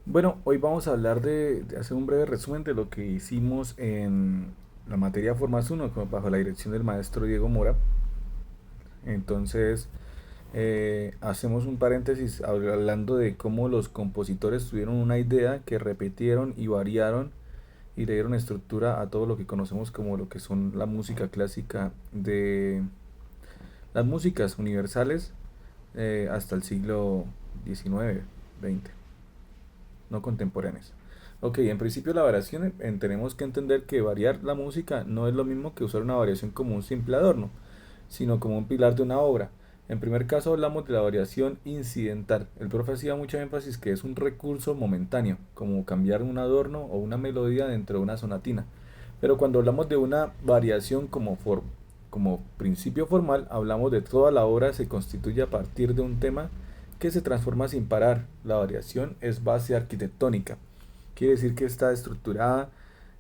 Bueno, hoy vamos a hablar de hacer un breve resumen de lo que hicimos en la materia Formas 1 bajo la dirección del maestro Diego Mora. Entonces, hacemos un paréntesis hablando de cómo los compositores tuvieron una idea que repitieron y variaron y le dieron estructura a todo lo que conocemos como lo que son la música clásica de las músicas universales hasta el siglo XIX, XX, no contemporáneas. Ok, en principio la variación tenemos que entender que variar la música no es lo mismo que usar una variación como un simple adorno, sino como un pilar de una obra. En primer caso hablamos de la variación incidental. El profe hacía mucho énfasis que es un recurso momentáneo, como cambiar un adorno o una melodía dentro de una sonatina. Pero cuando hablamos de una variación como principio formal, hablamos de toda la obra se constituye a partir de un tema que se transforma sin parar. La variación es base arquitectónica. Quiere decir que está estructurada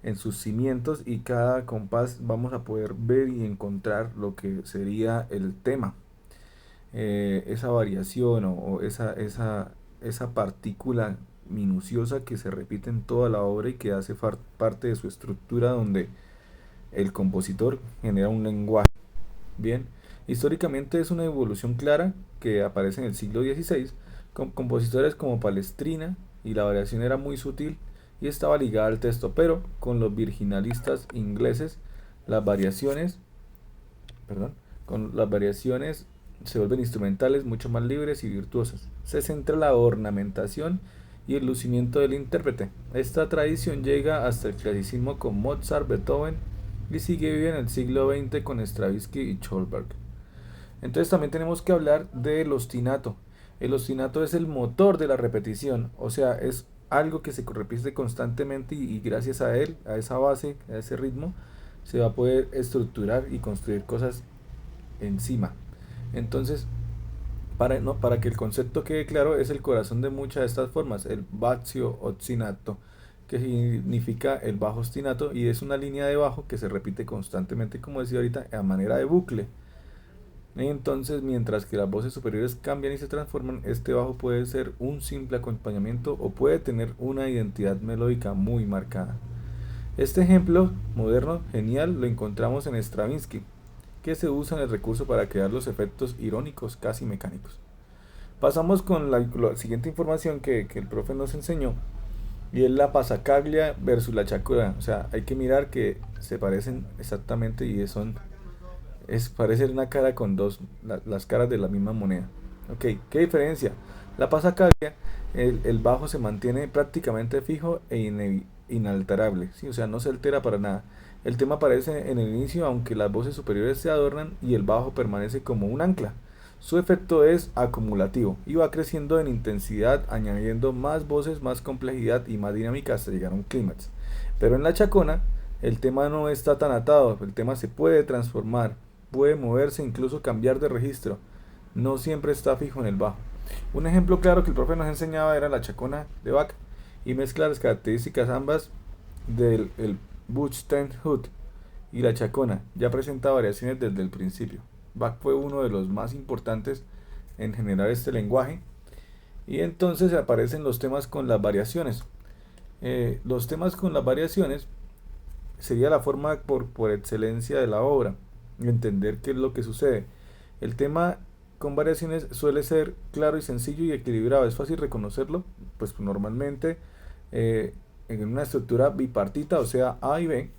en sus cimientos y cada compás vamos a poder ver y encontrar lo que sería el tema. Esa variación o esa partícula minuciosa que se repite en toda la obra y que hace parte de su estructura donde el compositor genera un lenguaje. Bien, históricamente es una evolución clara que aparece en el siglo XVI con compositores como Palestrina, y la variación era muy sutil y estaba ligada al texto, pero con los virginalistas ingleses las variaciones, perdón, con las variaciones se vuelven instrumentales mucho más libres y virtuosas. Se centra la ornamentación y el lucimiento del intérprete. Esta tradición llega hasta el clasicismo con Mozart, Beethoven y sigue viva en el siglo XX con Stravinsky y Schönberg. Entonces también tenemos que hablar del ostinato. El ostinato es el motor de la repetición, o sea, es algo que se repite constantemente y gracias a él, a esa base, a ese ritmo, se va a poder estructurar y construir cosas encima. Entonces, para que el concepto quede claro, es el corazón de muchas de estas formas, el basso ostinato, que significa el bajo ostinato y es una línea de bajo que se repite constantemente, como decía ahorita, a manera de bucle. Entonces, mientras que las voces superiores cambian y se transforman, este bajo puede ser un simple acompañamiento o puede tener una identidad melódica muy marcada. Este ejemplo moderno genial lo encontramos en Stravinsky, que se usa en el recurso para crear los efectos irónicos casi mecánicos. Pasamos con la siguiente información que el profe nos enseñó, y es la pasacaglia versus la chacona. O sea, hay que mirar que se parecen exactamente y parece una cara con las caras de la misma moneda. Ok, ¿qué diferencia? La pasacaglia, el bajo se mantiene prácticamente fijo e inalterable, ¿sí? O sea, no se altera para nada. El tema aparece en el inicio, aunque las voces superiores se adornan y el bajo permanece como un ancla. Su efecto es acumulativo y va creciendo en intensidad, añadiendo más voces, más complejidad y más dinámica hasta llegar a un clímax. Pero en la chacona, el tema no está tan atado, el tema se puede transformar, puede moverse, incluso cambiar de registro. No siempre está fijo en el bajo. Un ejemplo claro que el profe nos enseñaba era la chacona de Bach y mezcla las características ambas del el Buxtehude y la chacona. Ya presenta variaciones desde el principio. Bach fue uno de los más importantes en generar este lenguaje y entonces aparecen los temas con las variaciones. Los temas con las variaciones sería la forma por excelencia de la obra. Entender qué es lo que sucede. El tema con variaciones suele ser claro y sencillo y equilibrado. Es fácil reconocerlo, pues normalmente en una estructura bipartita, o sea A y B,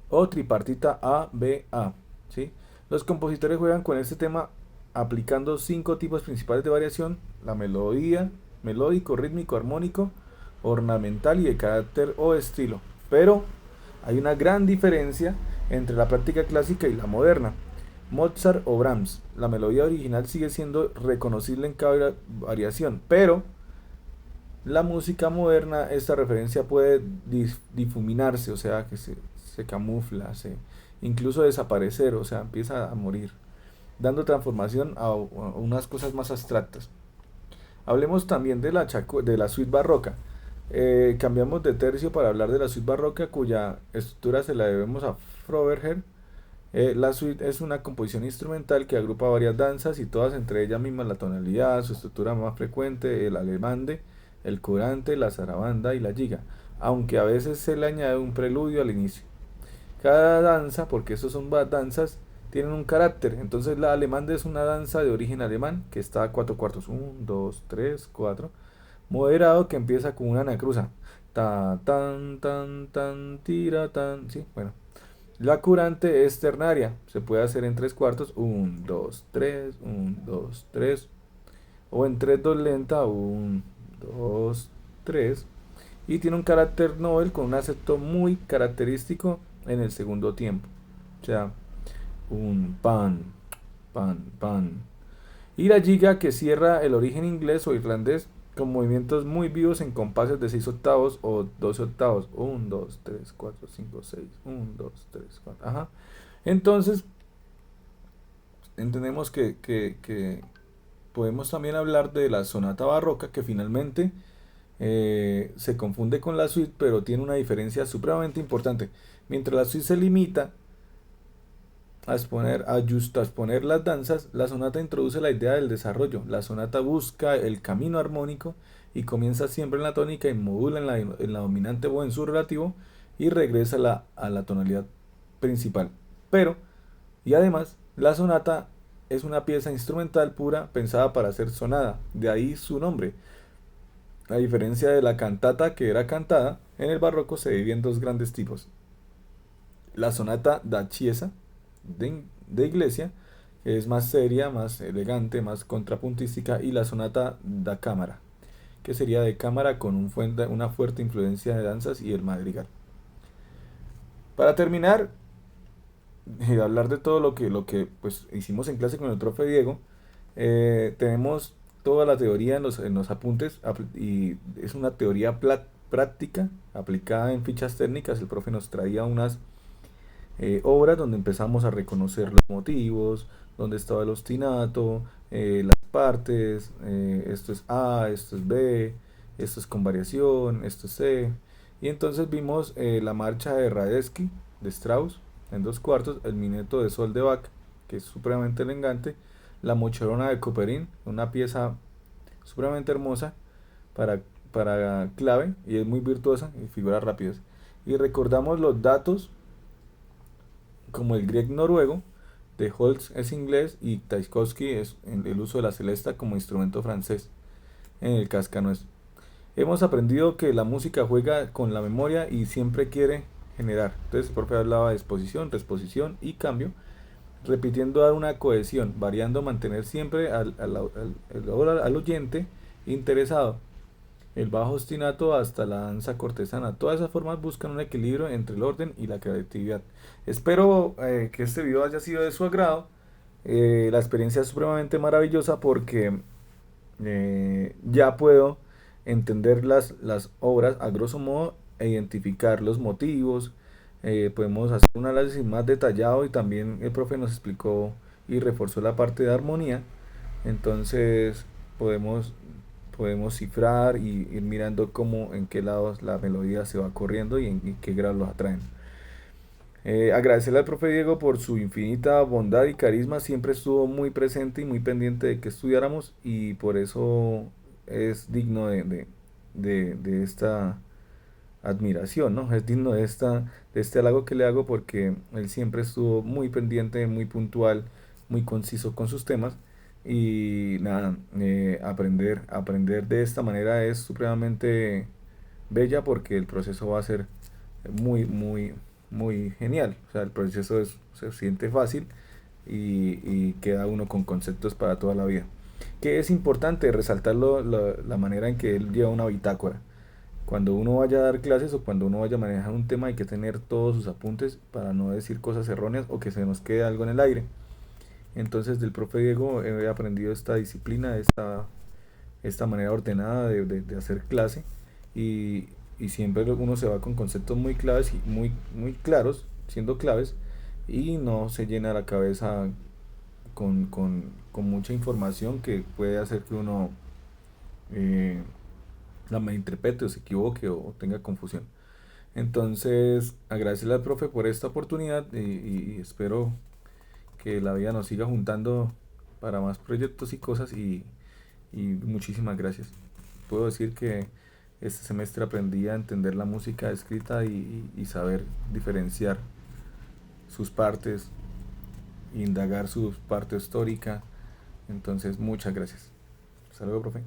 o tripartita A, B, A. ¿Sí? Los compositores juegan con este tema aplicando 5 tipos principales de variación: la melodía, melódico, rítmico, armónico, ornamental y de carácter o estilo. Pero hay una gran diferencia entre la práctica clásica y la moderna. Mozart o Brahms, la melodía original sigue siendo reconocible en cada variación, pero la música moderna, esta referencia puede difuminarse, o sea, que se camufla, incluso desaparecer, o sea, empieza a morir, dando transformación a unas cosas más abstractas. Hablemos también de la suite barroca. Cambiamos de tercio para hablar de la suite barroca, cuya estructura se la debemos a Froberger. La suite es una composición instrumental que agrupa varias danzas y todas entre ellas mismas la tonalidad, su estructura más frecuente, el alemande, el curante, la zarabanda y la giga, aunque a veces se le añade un preludio al inicio. Cada danza, porque esos son danzas, tienen un carácter. Entonces la alemán es una danza de origen alemán que está a cuatro cuartos, 1, 2, 3, 4, moderado que empieza con una anacruza. Ta, tan, tan, tan, tira, tan. Sí, bueno. La curante es ternaria, se puede hacer en tres cuartos, 1, 2, 3, 1, 2, 3, o en tres dos lenta, 1, 2, 3, y tiene un carácter Nobel con un acento muy característico en el segundo tiempo, o sea, un pan, pan, pan. Y la giga que cierra el origen inglés o irlandés con movimientos muy vivos en compases de 6 octavos o 12 octavos. 1, 2, 3, 4, 5, 6. 1, 2, 3, 4. Ajá. Entonces, entendemos que podemos también hablar de la sonata barroca que finalmente se confunde con la suite, pero tiene una diferencia supremamente importante. Mientras la suite se limita a exponer las danzas, la sonata introduce la idea del desarrollo. La sonata busca el camino armónico y comienza siempre en la tónica y modula en la dominante o en su relativo y regresa a la tonalidad principal. Pero, y además, la sonata es una pieza instrumental pura pensada para ser sonada, de ahí su nombre. A diferencia de la cantata que era cantada, en el barroco se divide en dos grandes tipos. La sonata da chiesa, de iglesia, que es más seria, más elegante, más contrapuntística, y la sonata da cámara, que sería de cámara con una fuerte influencia de danzas y el madrigal. Para terminar, hablar de todo lo que pues, hicimos en clase con el profe Diego, tenemos toda la teoría en los apuntes y es una teoría práctica aplicada en fichas técnicas. El profe nos traía unas obras donde empezamos a reconocer los motivos, donde estaba el ostinato, las partes, esto es A, esto es B, esto es con variación, esto es C. Y entonces vimos la marcha de Radetzky, de Strauss, en dos cuartos, el minueto de Sol de Bach, que es supremamente elegante, la mochorona de Couperin, una pieza supremamente hermosa para, para clave y es muy virtuosa y figuras rápidas. Y recordamos los datos como el grieg noruego, de Holtz es inglés y Tchaikovsky es el uso de la celesta como instrumento francés en el cascanueces. Hemos aprendido que la música juega con la memoria y siempre quiere generar. Entonces el profe hablaba de exposición, reexposición y cambio, repitiendo dar una cohesión, variando, mantener siempre al oyente interesado. El bajo ostinato hasta la danza cortesana. Todas esas formas buscan un equilibrio entre el orden y la creatividad. Espero que este video haya sido de su agrado. La experiencia es supremamente maravillosa porque ya puedo entender las obras a grosso modo e identificar los motivos. Podemos hacer un análisis más detallado y también el profe nos explicó y reforzó la parte de armonía. Entonces podemos cifrar y ir mirando cómo, en qué lados la melodía se va corriendo y en qué grado los atraen. Agradecerle al profe Diego por su infinita bondad y carisma, siempre estuvo muy presente y muy pendiente de que estudiáramos y por eso es digno de esta admiración, ¿no? Es digno de este halago que le hago porque él siempre estuvo muy pendiente, muy puntual, muy conciso con sus temas y nada, aprender de esta manera es supremamente bella porque el proceso va a ser muy, muy, muy genial. O sea, el proceso se siente fácil y queda uno con conceptos para toda la vida. Que es importante resaltarlo la manera en que él lleva una bitácora. Cuando uno vaya a dar clases o cuando uno vaya a manejar un tema hay que tener todos sus apuntes para no decir cosas erróneas o que se nos quede algo en el aire. Entonces del profe Diego he aprendido esta disciplina, esta manera ordenada de hacer clase y siempre uno se va con conceptos muy claves y muy claros, siendo claves, y no se llena la cabeza con mucha información que puede hacer que uno eh, la malinterprete o se equivoque o tenga confusión. Entonces, agradecerle al profe por esta oportunidad y espero que la vida nos siga juntando para más proyectos y cosas y muchísimas gracias. puedo decir que este semestre aprendí a entender la música escrita y saber diferenciar sus partes, indagar su parte histórica. Entonces, muchas gracias. Hasta luego, profe.